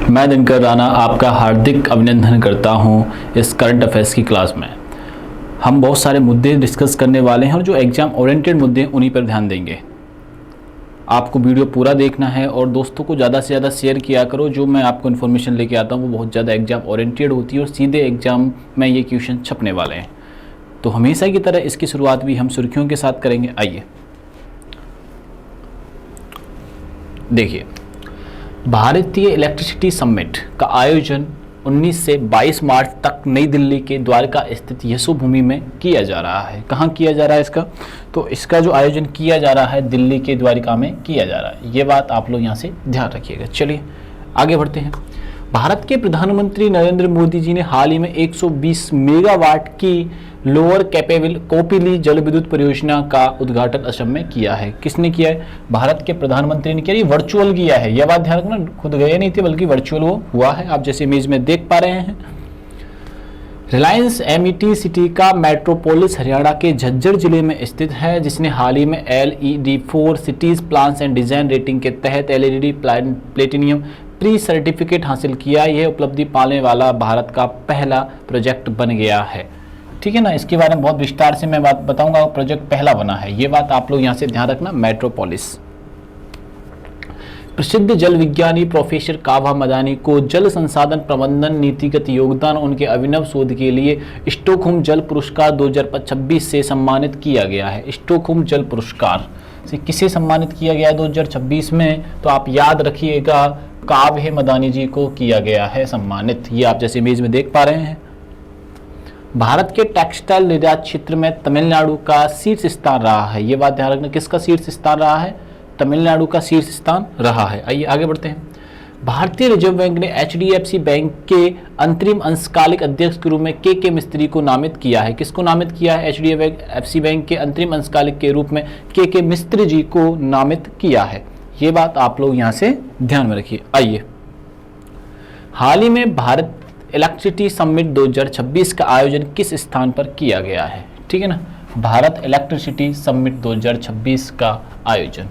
मैं दिनकर राणा आपका हार्दिक अभिनंदन करता हूं इस करंट अफेयर्स की क्लास में। हम बहुत सारे मुद्दे डिस्कस करने वाले हैं और जो एग्ज़ाम ओरिएंटेड मुद्दे हैं उन्हीं पर ध्यान देंगे। आपको वीडियो पूरा देखना है और दोस्तों को ज़्यादा से ज़्यादा शेयर किया करो। जो मैं आपको इन्फॉर्मेशन लेके आता हूँ वो बहुत ज़्यादा एग्ज़ाम ओरिएंटेड होती है और सीधे एग्ज़ाम में ये क्वेश्चन छपने वाले हैं। तो हमेशा की तरह इसकी शुरुआत भी हम सुर्खियों के साथ करेंगे। आइए देखिए, भारतीय इलेक्ट्रिसिटी समिट का आयोजन 19 से 22 मार्च तक नई दिल्ली के द्वारका स्थित यशोभूमि में किया जा रहा है। कहाँ किया जा रहा है इसका? तो इसका जो आयोजन किया जा रहा है दिल्ली के द्वारका में किया जा रहा है। ये बात आप लोग यहाँ से ध्यान रखिएगा। चलिए आगे बढ़ते हैं। भारत के प्रधानमंत्री नरेंद्र मोदी जी ने हाल ही में 120 मेगावाट की लोअर कैपेबल कोपिली जल विद्युत परियोजना का उद्घाटन असम में किया है। किसने किया है? भारत के प्रधानमंत्री ने किया। ये वर्चुअल किया है, यह बात ध्यान रखना, खुद गए नहीं थे बल्कि वर्चुअल वो हुआ है। आप जैसे इमेज में देख पा रहे हैं। रिलायंस एमिटी सिटी का मेट्रोपोलिस हरियाणा के झज्जर जिले में स्थित है, जिसने हाल ही में LED 4 cities plans and design rating के तहत LED प्लेटिनियम प्री सर्टिफिकेट हासिल किया। यह उपलब्धि पाने वाला भारत का पहला प्रोजेक्ट बन गया है। ठीक है ना, इसके बारे में बहुत विस्तार से मैं बात बताऊंगा। प्रोजेक्ट पहला बना है, ये बात आप लोग यहाँ से ध्यान रखना। मेट्रोपोलिस। प्रसिद्ध जल विज्ञानी प्रोफेसर कावा मदानी को जल संसाधन प्रबंधन नीतिगत योगदान उनके अभिनव शोध के लिए स्टॉकहोम जल पुरस्कार 2026 से सम्मानित किया गया है। स्टॉकहोम जल पुरस्कार से किसे सम्मानित किया गया है 2026 में? तो आप याद रखिएगा, काव्य मदानी जी को किया गया है सम्मानित। ये आप जैसे इमेज में देख पा रहे हैं। भारत के टेक्सटाइल निर्यात क्षेत्र में तमिलनाडु का शीर्ष स्थान रहा है। ये बात ध्यान रखना, किसका शीर्ष स्थान रहा है? तमिलनाडु का शीर्ष स्थान रहा है। आइए आगे बढ़ते हैं। भारतीय रिजर्व बैंक ने HDFC बैंक के अंतरिम अंशकालिक अध्यक्ष के रूप में के मिस्त्री को नामित किया है। किसको नामित किया है? HDFC बैंक के अंतरिम अंशकालिक के रूप में के मिस्त्री जी को नामित किया है। ये बात आप लोग यहाँ से ध्यान में रखिए। आइए, हाल ही में भारत इलेक्ट्रिसिटी समिट 2026 का आयोजन किस स्थान पर किया गया है? ठीक है ना, भारत इलेक्ट्रिसिटी समिट 2026 का आयोजन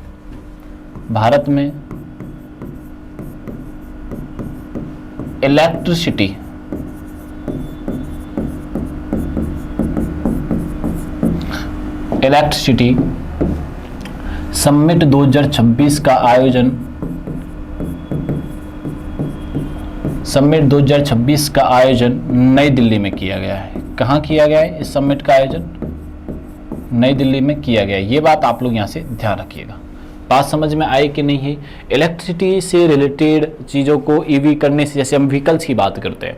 भारत में इलेक्ट्रिसिटी समिट 2026 का आयोजन नई दिल्ली में किया गया है। कहाँ किया गया है? इस समिट का आयोजन नई दिल्ली में किया गया है। ये बात आप लोग यहाँ से ध्यान रखिएगा। बात समझ में आई कि नहीं है? इलेक्ट्रिसिटी से रिलेटेड चीज़ों को EV करने से, जैसे हम व्हीकल्स की बात करते हैं,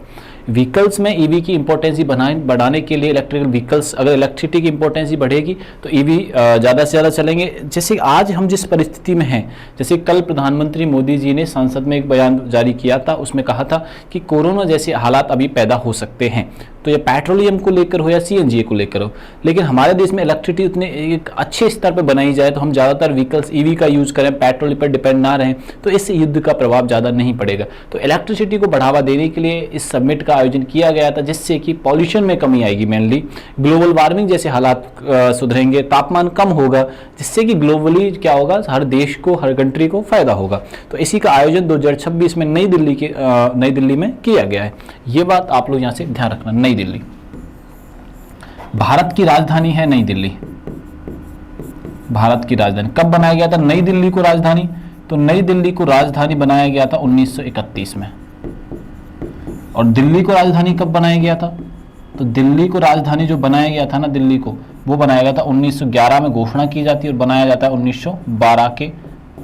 व्हीकल्स में EV की इंपॉर्टेंसी बढ़ाने के लिए इलेक्ट्रिकल व्हीकल्स, अगर इलेक्ट्रिसिटी की इंपॉर्टेंसी बढ़ेगी तो EV ज़्यादा से ज़्यादा चलेंगे। जैसे आज हम जिस परिस्थिति में हैं, जैसे कल प्रधानमंत्री मोदी जी ने संसद में एक बयान जारी किया था, उसमें कहा था कि कोरोना जैसे हालात अभी पैदा हो सकते हैं, तो ये पेट्रोलियम को लेकर हो या CNG को लेकर हो, लेकिन हमारे देश में इलेक्ट्रिसिटी उतने एक अच्छे स्तर पर बनाई जाए तो हम ज़्यादातर व्हीकल्स EV का यूज़ करें, पेट्रोल पर डिपेंड ना रहें, तो इससे युद्ध का प्रभाव ज़्यादा नहीं पड़ेगा। तो इलेक्ट्रिसिटी को बढ़ावा देने के लिए इस समिट का आयोजन किया गया था, जिससे कि पॉल्यूशन में कमी आएगी, मेनली ग्लोबल वार्मिंग जैसे हालात सुधरेंगे, तापमान कम होगा, जिससे कि ग्लोबली क्या होगा, हर देश को, हर कंट्री को फायदा होगा। तो इसी का आयोजन 2026 में नई दिल्ली में किया गया है। ये बात आप लोग यहाँ से ध्यान रखना। नई दिल्ली भारत की राजधानी है। नई दिल्ली भारत की राजधानी कब बनाया गया था नई दिल्ली को राजधानी? तो नई दिल्ली को राजधानी बनाया गया था 1931 में। और दिल्ली को राजधानी कब बनाया गया था? तो दिल्ली को राजधानी जो बनाया गया था ना, दिल्ली को, वो बनाया गया था 1911 में घोषणा की जाती है और बनाया जाता है 1912 के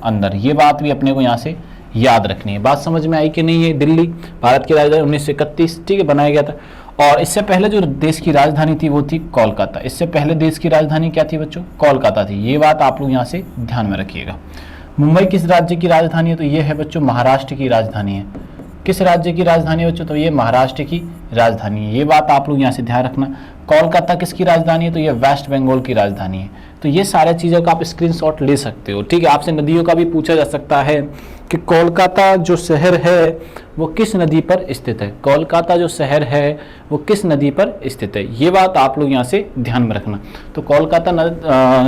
अंदर। ये बात भी अपने को यहाँ से याद रखनी है। बात समझ में आई कि नहीं है? दिल्ली भारत की राजधानी 1931, ठीक है, बनाया गया था। और इससे पहले जो देश की राजधानी थी वो थी कोलकाता। इससे पहले देश की राजधानी क्या थी बच्चों? कोलकाता थी। ये बात आप लोग यहाँ से ध्यान में रखिएगा। मुंबई किस राज्य की राजधानी है? तो ये है बच्चों महाराष्ट्र की राजधानी है। किस राज्य की राजधानी है बच्चों? तो ये महाराष्ट्र की राजधानी है। ये बात आप लोग यहाँ से ध्यान रखना। कोलकाता किसकी राजधानी है? तो ये वेस्ट बंगाल की राजधानी है। तो ये सारे चीज़ों का आप स्क्रीनशॉट ले सकते हो, ठीक है। आपसे नदियों का भी पूछा जा सकता है कि कोलकाता जो शहर है वो किस नदी पर स्थित है। कोलकाता जो शहर है वो किस नदी पर स्थित है, ये बात आप लोग यहाँ से ध्यान में रखना। तो कोलकाता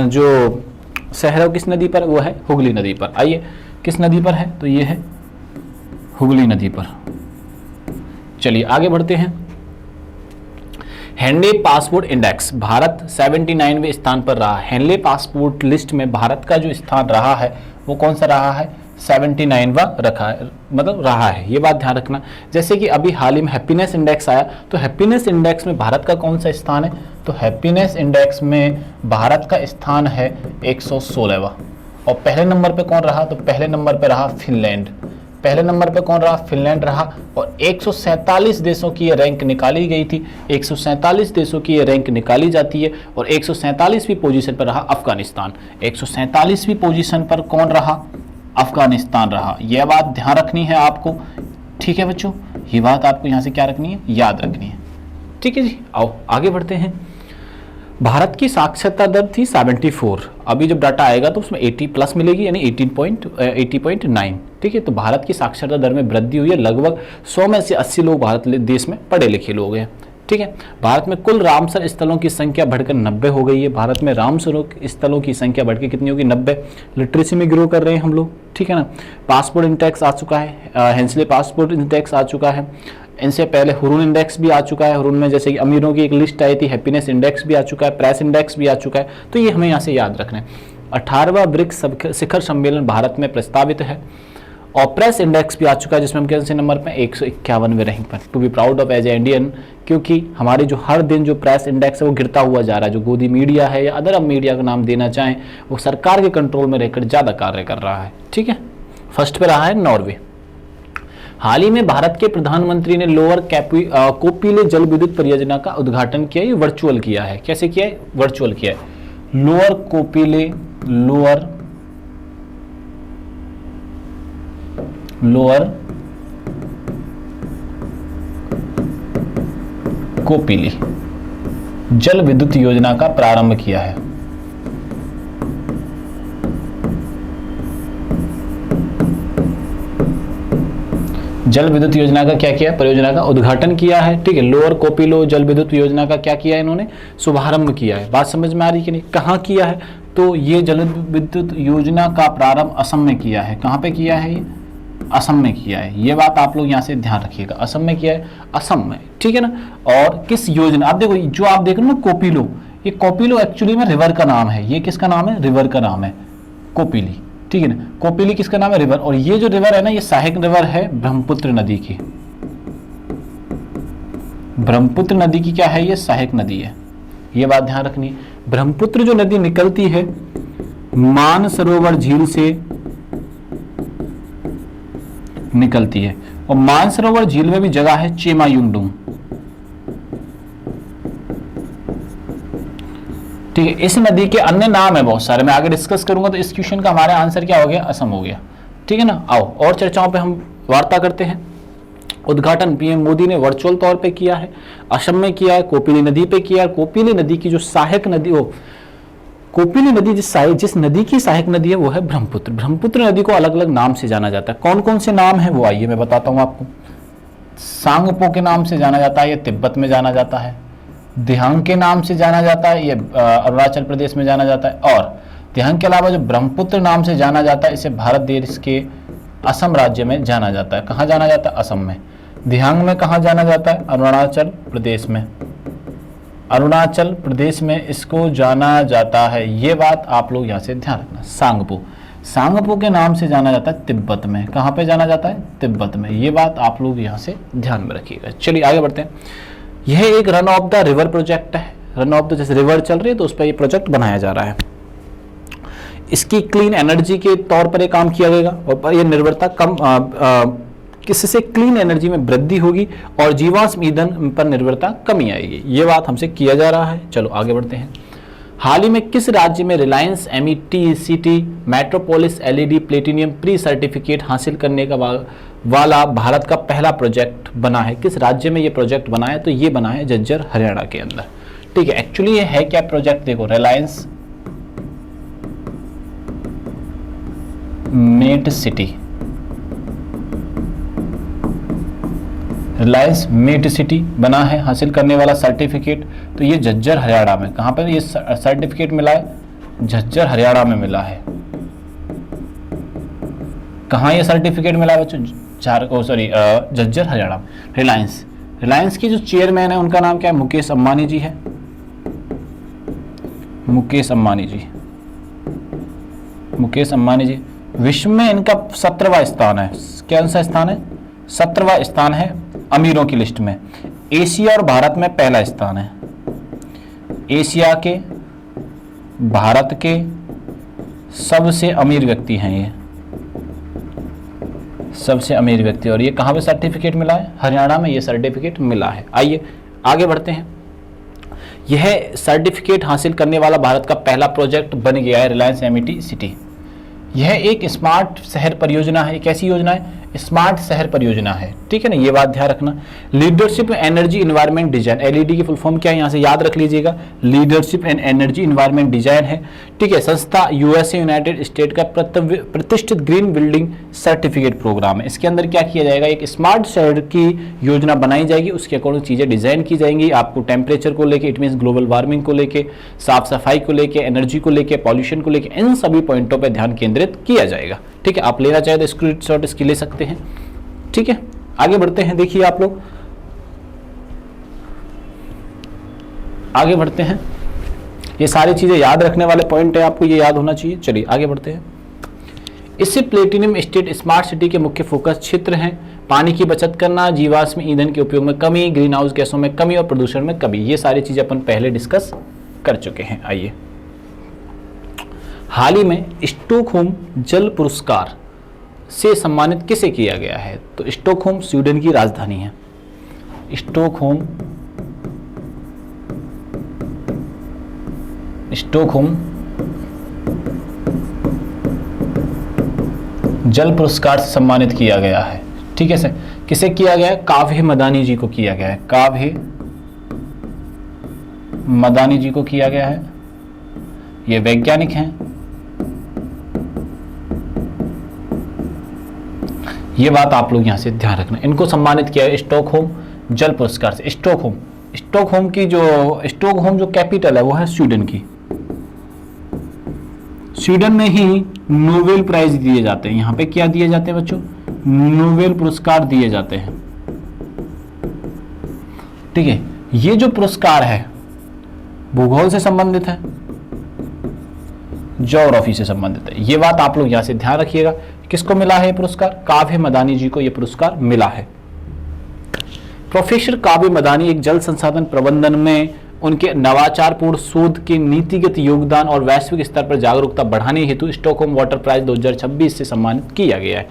जो शहर है वो किस नदी पर? वो है हुगली नदी पर। आइए किस नदी पर है? तो ये है हुगली नदी पर। चलिए आगे बढ़ते हैं। हेनले पासपोर्ट इंडेक्स, भारत 79वें स्थान पर रहा। हेनले पासपोर्ट लिस्ट में भारत का जो स्थान रहा है वो कौन सा रहा है? 79वां रखा है, मतलब रहा है, ये बात ध्यान रखना। जैसे कि अभी हाल ही में हैप्पीनेस इंडेक्स आया, तो हैप्पीनेस इंडेक्स में भारत का कौन सा स्थान है? तो हैप्पीनेस इंडेक्स में भारत का स्थान है 116वां। और पहले नंबर पे कौन रहा? तो पहले नंबर पे रहा फिनलैंड। पहले नंबर पे कौन रहा? फिनलैंड रहा। और 147 देशों की ये रैंक निकाली गई थी, 147 देशों की ये रैंक निकाली जाती है। और 147वीं पोजीशन पर रहा अफगानिस्तान। 147वीं पोजीशन पर कौन रहा? अफगानिस्तान रहा। यह बात ध्यान रखनी है आपको, ठीक है बच्चों, ये बात आपको यहां से क्या रखनी है? याद रखनी है, ठीक है जी। आओ आगे बढ़ते हैं। भारत की साक्षरता दर थी 74, अभी जब डाटा आएगा तो उसमें 80 प्लस मिलेगी, यानी 80.9, ठीक है। तो भारत की साक्षरता दर में वृद्धि हुई है, लगभग 100 में से 80 लोग भारत देश में पढ़े लिखे लोग हैं, ठीक है। भारत में कुल रामसर स्थलों की संख्या बढ़कर 90 हो गई है। भारत में रामसर स्थलों की संख्या बढ़कर कितनी होगी? 90। लिटरेसी में ग्रो कर रहे हैं हम लोग, ठीक है ना। पासपोर्ट इंडेक्स आ चुका है, हेंसले पासपोर्ट इंडेक्स आ चुका है। इनसे पहले हुरून इंडेक्स भी आ चुका है। हुरून में जैसे कि अमीरों की एक लिस्ट आई थी, हैप्पीनेस इंडेक्स भी आ चुका है, प्रेस इंडेक्स भी आ चुका है। तो ये हमें यहाँ से याद रखना है। 18वां ब्रिक्स शिखर सम्मेलन भारत में प्रस्तावित है। और प्रेस इंडेक्स भी आ चुका है, जिसमें हम कौन से नंबर पर? 151वें रैंक पर। To be proud of as a Indian, क्योंकि हमारे जो हर दिन जो प्रेस इंडेक्स है वो गिरता हुआ जा रहा है। जो गोदी मीडिया है या अदर अब मीडिया का नाम देना चाहें, वो सरकार के कंट्रोल में रहकर ज़्यादा कार्य कर रहा है, ठीक है। फर्स्ट पे रहा है नॉर्वे। हाल ही में भारत के प्रधानमंत्री ने लोअर कोपिले जल विद्युत परियोजना का उद्घाटन किया। ये वर्चुअल किया है। कैसे किया है? वर्चुअल किया है। लोअर कोपिली जल विद्युत योजना का प्रारंभ किया है। जल विद्युत योजना का क्या किया? परियोजना का उद्घाटन किया है, ठीक है। लोअर कोपिलो जल विद्युत योजना का क्या किया है? इन्होंने शुभारंभ किया है। बात समझ में आ रही कि नहीं? कहाँ किया है? तो ये जल विद्युत योजना का प्रारंभ असम में किया है। कहाँ पे किया है? ये असम में किया है। ये बात आप लोग यहाँ से ध्यान रखिएगा, असम में किया है, असम में, ठीक है ना। और किस योजना? आप देखो, जो आप देख रहे हो ना कोपिलो, ये कोपिलो एक्चुअली में रिवर का नाम है। ये किसका नाम है? रिवर का नाम है कोपिली, ठीक है ना। कोपिली किसका नाम है? रिवर। और ये जो रिवर है ना, ये सहायक रिवर है ब्रह्मपुत्र नदी की। ब्रह्मपुत्र नदी की क्या है? ये सहायक नदी है। ये बात ध्यान रखनी है। ब्रह्मपुत्र जो नदी निकलती है मानसरोवर झील से निकलती है। और मानसरोवर झील में भी जगह है चेमायुंगडुंग, ठीक है। इस नदी के अन्य नाम है बहुत सारे, मैं आगे डिस्कस करूंगा। तो इस क्वेश्चन का हमारा आंसर क्या हो गया? असम हो गया, ठीक है ना। आओ और चर्चाओं पे हम वार्ता करते हैं। उद्घाटन पीएम मोदी ने वर्चुअल तौर पे किया है, असम में किया है, कोपिली नदी पे किया है। कोपिली नदी की जो सहायक नदी, वो कोपिली नदी जिस नदी की सहायक नदी है वो है ब्रह्मपुत्र। ब्रह्मपुत्र नदी को अलग अलग नाम से जाना जाता है। कौन कौन से नाम है वो आइए मैं बताता हूँ आपको। सांगपो के नाम से जाना जाता है, ये तिब्बत में जाना जाता है। दिहांग के नाम से जाना जाता है, ये अरुणाचल प्रदेश में जाना जाता है। और दिहांग के अलावा जो ब्रह्मपुत्र नाम से जाना जाता है, इसे भारत देश के असम राज्य में जाना जाता है। कहाँ जाना जाता है? असम में। दिहांग में कहाँ जाना जाता है? अरुणाचल प्रदेश में। अरुणाचल प्रदेश में इसको जाना जाता है। ये बात आप लोग यहाँ से ध्यान रखना। सांगपो के नाम से जाना जाता है तिब्बत में। कहाँ पे जाना जाता है? तिब्बत में। ये बात आप लोग यहाँ से ध्यान में रखिएगा। चलिए आगे बढ़ते हैं। यह एक run of the river project है। रन ऑफ द, जैसे रिवर चल रही है तो उस पर ये प्रोजेक्ट बनाया जा रहा है। इसकी क्लीन एनर्जी के तौर पर ये काम किया जाएगा और ये निर्भरता कम किससे? क्लीन एनर्जी में वृद्धि होगी और जीवाश्म ईंधन पर निर्भरता कमी आएगी। ये बात हमसे किया जा रहा है। चलो आगे बढ़ते हैं। हाल ही में किस राज्य में Reliance METCT metropolis LED platinum pre certificate हासिल करने का वाला भारत का पहला प्रोजेक्ट बना है? किस राज्य में ये प्रोजेक्ट बना है? तो ये बना है झज्जर हरियाणा के अंदर, ठीक है। एक्चुअली ये है क्या प्रोजेक्ट? देखो, Reliance met city, Reliance met city बना है हासिल करने वाला सर्टिफिकेट। तो ये झज्जर हरियाणा में। कहाँ पर ये सर्टिफिकेट मिला है? झज्जर हरियाणा में मिला है। कहाँ ये सर्टिफिकेट मिला है बच्चों? झज्जर हरियाणा में। रिलायंस की जो चेयरमैन है उनका नाम क्या है? मुकेश अंबानी जी है, मुकेश अंबानी जी। विश्व में इनका 17वां स्थान है। कौन सा स्थान है? 17वां स्थान है अमीरों की लिस्ट में। एशिया और भारत में पहला स्थान है। एशिया के, भारत के सबसे अमीर व्यक्ति हैं ये, सबसे अमीर व्यक्ति। और ये कहाँ पे सर्टिफिकेट मिला है? हरियाणा में ये सर्टिफिकेट मिला है। आइए आगे बढ़ते हैं। यह सर्टिफिकेट हासिल करने वाला भारत का पहला प्रोजेक्ट बन गया है रिलायंस एमिटी सिटी। यह एक स्मार्ट शहर परियोजना है। कैसी योजना है? स्मार्ट शहर परियोजना है, ठीक है ना, ये बात ध्यान रखना। Leadership energy environment design, LED की फुल फॉर्म क्या है यहाँ से याद रख लीजिएगा, leadership and energy environment design है, ठीक है। संस्था यूएसए यूनाइटेड स्टेट का प्रतिष्ठित ग्रीन बिल्डिंग सर्टिफिकेट प्रोग्राम है। इसके अंदर क्या किया जाएगा? एक स्मार्ट शहर की योजना बनाई जाएगी, उसके अकॉर्डिंग चीजें डिजाइन की जाएंगी। आपको टेम्परेचर को लेकर, इट मीन ग्लोबल वार्मिंग को लेकर, साफ सफाई को लेकर, एनर्जी को लेकर, पॉल्यूशन को लेकर, इन सभी पॉइंटों पर ध्यान केंद्रित किया जाएगा, ठीक है। आप लेना चाहे तो स्क्रीनशॉट इसकी ले सकते हैं, ठीक है। आगे बढ़ते हैं। देखिए आप लोग आगे बढ़ते हैं। ये सारी चीजें याद रखने वाले पॉइंट है, आपको ये याद होना चाहिए। चलिए आगे बढ़ते हैं। इससे प्लेटिनम स्टेट स्मार्ट सिटी के मुख्य फोकस क्षेत्र हैं पानी की बचत करना, जीवाश्म ईंधन के उपयोग में कमी, ग्रीन हाउस गैसों में कमी और प्रदूषण में कमी। ये सारी चीजें अपन पहले डिस्कस कर चुके हैं। आइए, हाल ही में स्टॉकहोम जल पुरस्कार से सम्मानित किसे किया गया है? तो स्टॉकहोम स्वीडन की राजधानी है। स्टॉकहोम जल पुरस्कार से सम्मानित किया गया है, ठीक है सर। किसे किया गया है? काव्य मदानी जी को किया गया है। काव्य मदानी जी को किया गया है। ये वैज्ञानिक हैं। ये बात आप लोग यहां से ध्यान रखना। इनको सम्मानित किया है स्टॉकहोम जल पुरस्कार से। स्टॉकहोम जो कैपिटल है वो है स्वीडन की। स्वीडन में ही नोबेल प्राइज दिए जाते हैं। यहां पे क्या दिए जाते हैं बच्चों? नोबेल पुरस्कार दिए जाते हैं, ठीक है। ये जो पुरस्कार है भूगोल से संबंधित है, ज्योग्राफी से संबंधित है। ये बात आप लोग यहां से ध्यान रखिएगा। किसको मिला है पुरस्कार? काव्य मदानी जी को यह पुरस्कार मिला है। प्रोफेसर काव्य मदानी एक जल संसाधन प्रबंधन में उनके नवाचारपूर्ण शोध के नीतिगत योगदान और वैश्विक स्तर पर जागरूकता बढ़ाने हेतु स्टॉकहोम वाटर प्राइज 2026 से सम्मानित किया गया है,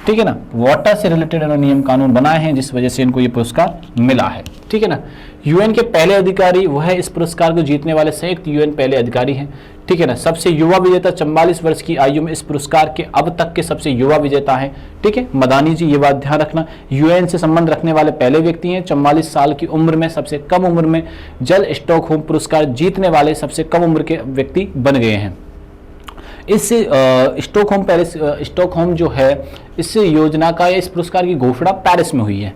ठीक है ना। वाटर से रिलेटेड नियम कानून बनाए हैं जिस वजह से इनको ये पुरस्कार मिला है, ठीक है ना। यूएन के पहले अधिकारी वह इस पुरस्कार को जीतने वाले संयुक्त यूएन पहले अधिकारी हैं, ठीक है ना। सबसे युवा विजेता 44 वर्ष की आयु में इस पुरस्कार के अब तक के सबसे युवा विजेता हैं, ठीक है। मदानी जी, ये बात ध्यान रखना। यूएन से संबंध रखने वाले पहले व्यक्ति हैं। 44 साल की उम्र में सबसे कम उम्र में जल स्टॉकहोम पुरस्कार जीतने वाले सबसे कम उम्र के व्यक्ति बन गए हैं। इससे स्टॉकहोम जो है इस योजना का, इस पुरस्कार की घोषणा पेरिस में हुई है।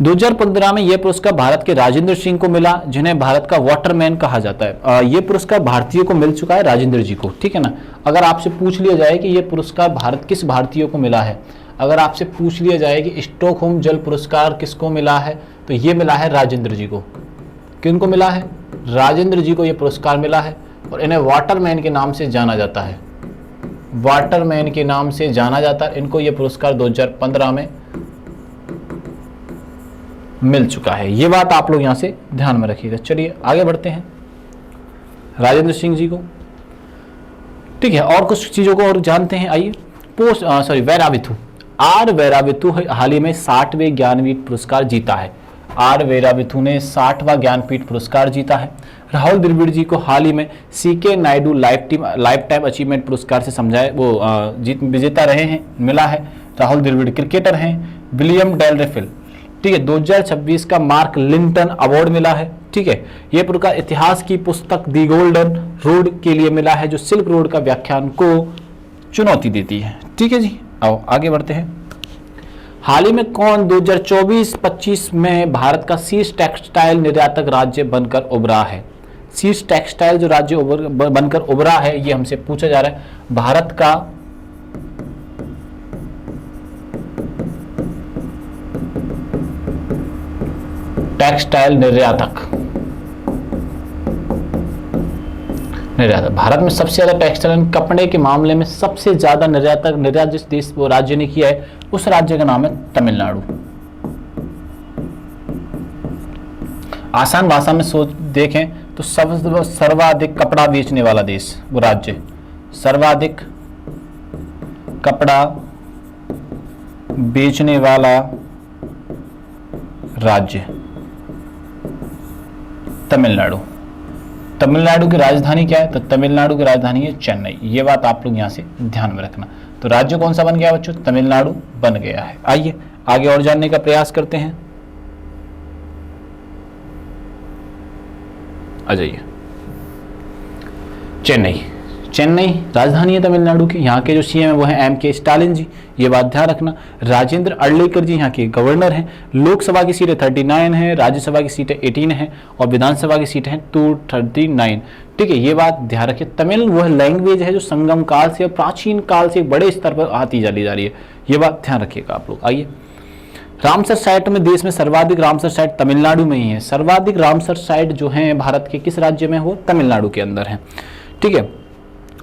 2015 में यह पुरस्कार भारत के राजेंद्र सिंह को मिला, जिन्हें भारत का वाटरमैन कहा जाता है। यह पुरस्कार भारतीय को मिल चुका है, राजेंद्र जी को, ठीक है ना। अगर आपसे पूछ लिया जाए कि यह पुरस्कार भारत किस भारतीय को मिला है, अगर आपसे पूछ लिया जाए कि स्टॉकहोम जल पुरस्कार किसको मिला है, तो यह मिला है राजेंद्र जी को। किनको मिला है? राजेंद्र जी को यह पुरस्कार मिला है और इन्हें वाटरमैन के नाम से जाना जाता है। वाटरमैन के नाम से जाना जाता है। इनको यह पुरस्कार 2015 में मिल चुका है। ये बात आप लोग यहां से ध्यान में रखिएगा। चलिए आगे बढ़ते हैं। राजेंद्र सिंह जी को, ठीक है। और कुछ चीजों को और जानते हैं। आइए, वैराविथु, आर वैराविथु हाल ही में 60वें ज्ञानपीठ पुरस्कार जीता है। आर वैराविथु ने 60वां ज्ञानपीठ पुरस्कार जीता है। राहुल द्रविड़ जी को हाल ही में CK Nayudu life time achievement पुरस्कार से समझाए वो विजेता रहे हैं, मिला है। राहुल द्रविड़ क्रिकेटर हैं। विलियम डेलरेफिल, ठीक है, 2026 का मार्क लिंटन अवार्ड मिला है, ठीक है। यह पुरस्कार इतिहास की पुस्तक दी गोल्डन रोड के लिए मिला है, जो सिल्क रोड का व्याख्यान को चुनौती देती है, ठीक है जी। आओ आगे बढ़ते हैं। हाल ही में कौन 2024-25 में भारत का शीर्ष टेक्सटाइल निर्यातक राज्य बनकर उभरा है? शीर्ष टेक्सटाइल जो राज्य बनकर उभरा है, ये हमसे पूछा जा रहा है। भारत का टेक्सटाइल निर्यातक। भारत में सबसे ज्यादा टेक्सटाइल कपड़े के मामले में सबसे ज्यादा निर्यात जिस देश वो राज्य ने किया है उस राज्य का नाम है तमिलनाडु। आसान भाषा में सोच देखें तो सर्वाधिक कपड़ा बेचने वाला देश वो राज्य, सर्वाधिक कपड़ा बेचने वाला राज्य तमिलनाडु। तमिलनाडु की राजधानी क्या है? तो तमिलनाडु की राजधानी है चेन्नई। ये बात आप लोग यहां से ध्यान में रखना। तो राज्य कौन सा बन गया बच्चों? तमिलनाडु बन गया है। आइए आगे और जानने का प्रयास करते हैं। आ जाइए। चेन्नई, चेन्नई राजधानी है तमिलनाडु की। यहाँ के जो सीएम है वो है M.K. स्टालिन जी, ये बात ध्यान रखना। राजेंद्र अर्लेकर जी यहाँ के गवर्नर हैं। लोकसभा की सीटें 39 है, राज्यसभा की सीटें 18 है और विधानसभा की सीटें हैं 239। ठीक है, ये बात ध्यान रखिए। तमिल वह लैंग्वेज है जो संगम काल से और प्राचीन काल से बड़े स्तर पर आती चली जा रही है, ये बात ध्यान रखिएगा आप लोग। आइए, रामसर साइट में देश में सर्वाधिक रामसर साइट तमिलनाडु में ही है। सर्वाधिक रामसर साइट जो है भारत के किस राज्य में? वो तमिलनाडु के अंदर है। ठीक है,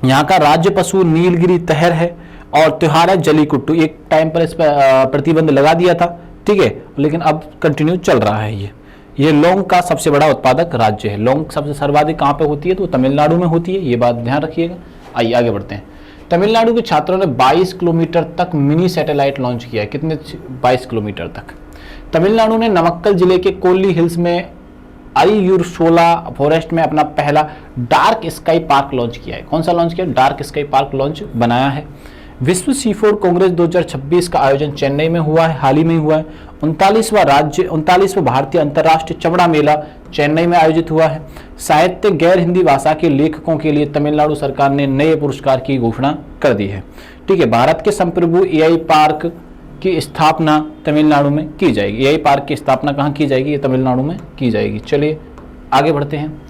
यहाँ का राज्य पशु नीलगिरी तहर है और त्योहार है जलीकुट्टू। एक टाइम पर इस पर प्रतिबंध लगा दिया था, ठीक है, लेकिन अब कंटिन्यू चल रहा है। ये लौंग का सबसे बड़ा उत्पादक राज्य है। लौंग सबसे सर्वाधिक कहाँ पे होती है? तो तमिलनाडु में होती है, ये बात ध्यान रखिएगा। आइए आगे बढ़ते हैं। तमिलनाडु के छात्रों ने 22 किलोमीटर तक मिनी सैटेलाइट लॉन्च किया है। कितने? 22 किलोमीटर तक। तमिलनाडु ने नमक्कल जिले के कोल्ली हिल्स में अरियुरसोला फॉरेस्ट में अपना पहला डार्क स्काई पार्क लॉन्च किया है। कौन सा लॉन्च किया? डार्क स्काई पार्क लॉन्च बनाया है। विश्व सी फूड कांग्रेस 2026 का आयोजन चेन्नई में हुआ है, हाल ही में हुआ है। 39वां भारतीय अंतर्राष्ट्रीय चमड़ा मेला चेन्नई में आयोजित हुआ है। साहित्य गैर हिंदी भाषा के लेखकों के लिए तमिलनाडु सरकार ने नए पुरस्कार की घोषणा कर दी है। ठीक है, भारत के संप्रभु एआई पार्क की स्थापना तमिलनाडु में की जाएगी। एआई पार्क की स्थापना कहाँ की जाएगी? ये तमिलनाडु में की जाएगी। चलिए आगे बढ़ते हैं।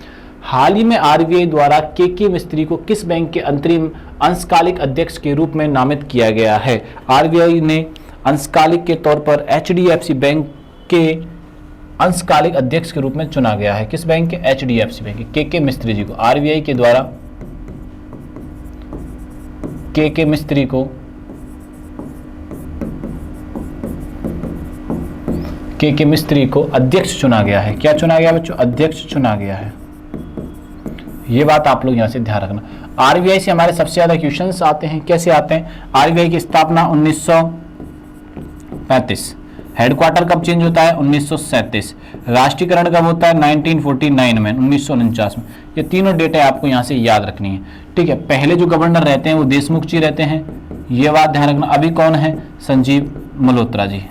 हाल ही में आरबीआई द्वारा के मिस्त्री को किस बैंक के अंतरिम अंशकालिक अध्यक्ष के रूप में नामित किया गया है? आरबीआई ने अंशकालिक के तौर पर एचडीएफसी बैंक के अंशकालिक अध्यक्ष के रूप में चुना गया है। किस बैंक के? एचडीएफसी बैंक के मिस्त्री जी को आरबीआई के द्वारा के मिस्त्री को के मिस्त्री को अध्यक्ष चुना गया है। क्या चुना गया बच्चों? अध्यक्ष चुना गया है। ये बात आप लोग यहां से ध्यान रखना। आरबीआई से हमारे सबसे ज्यादा क्वेश्चंस आते हैं। कैसे आते हैं? आरबीआई की स्थापना 1935। हेडक्वार्टर कब चेंज होता है? 1937। राष्ट्रीयकरण कब होता है? 1949 में, 1949 में। ये तीनों डेटे आपको यहां से याद रखनी है। ठीक है, पहले जो गवर्नर रहते हैं वो देशमुख जी रहते हैं, ये बात ध्यान रखना। अभी कौन है? संजीव मल्होत्रा जी।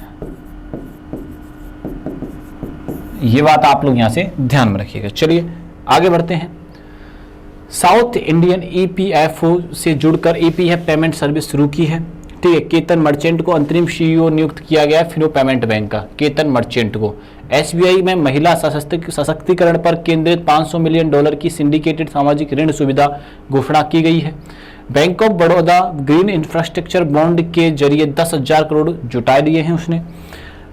ये बात आप लोग यहां से ध्यान में रखिएगा। चलिए आगे बढ़ते हैं। साउथ इंडियन ईपीएफओ से जुड़कर ईपीएफ पेमेंट सर्विस शुरू की है। ठीक है, केतन मर्चेंट को अंतरिम सीईओ नियुक्त किया गया है फिनो पेमेंट बैंक का, केतन मर्चेंट को। एसबीआई में महिला सशक्तिकरण पर केंद्रित $500 मिलियन की सिंडिकेटेड सामाजिक ऋण सुविधा घोषणा की गई है। Bank of Baroda green infrastructure bond के जरिए 10,000 करोड़ जुटा दिए हैं उसने।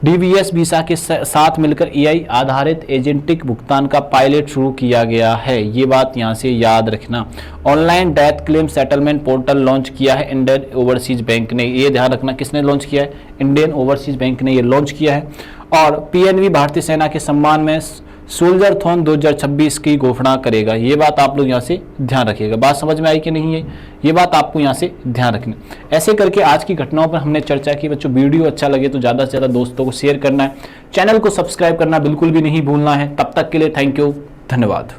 डीबीएस वीसा के साथ मिलकर एआई आधारित एजेंटिक भुगतान का पायलट शुरू किया गया है। ये बात यहां से याद रखना। Online death claim settlement portal launch किया है इंडियन ओवरसीज बैंक ने। ये ध्यान रखना, किसने लॉन्च किया है? इंडियन ओवरसीज बैंक ने ये लॉन्च किया है। और पीएनबी भारतीय सेना के सम्मान में सोल्जर थॉन 2026 की घोषणा करेगा। ये बात आप लोग यहाँ से ध्यान रखिएगा। बात समझ में आई कि नहीं है? ये बात आपको यहाँ से ध्यान रखनी। ऐसे करके आज की घटनाओं पर हमने चर्चा की। बच्चों वीडियो अच्छा लगे तो ज़्यादा से ज़्यादा दोस्तों को शेयर करना है, चैनल को सब्सक्राइब करना बिल्कुल भी नहीं भूलना है। तब तक के लिए थैंक यू, धन्यवाद।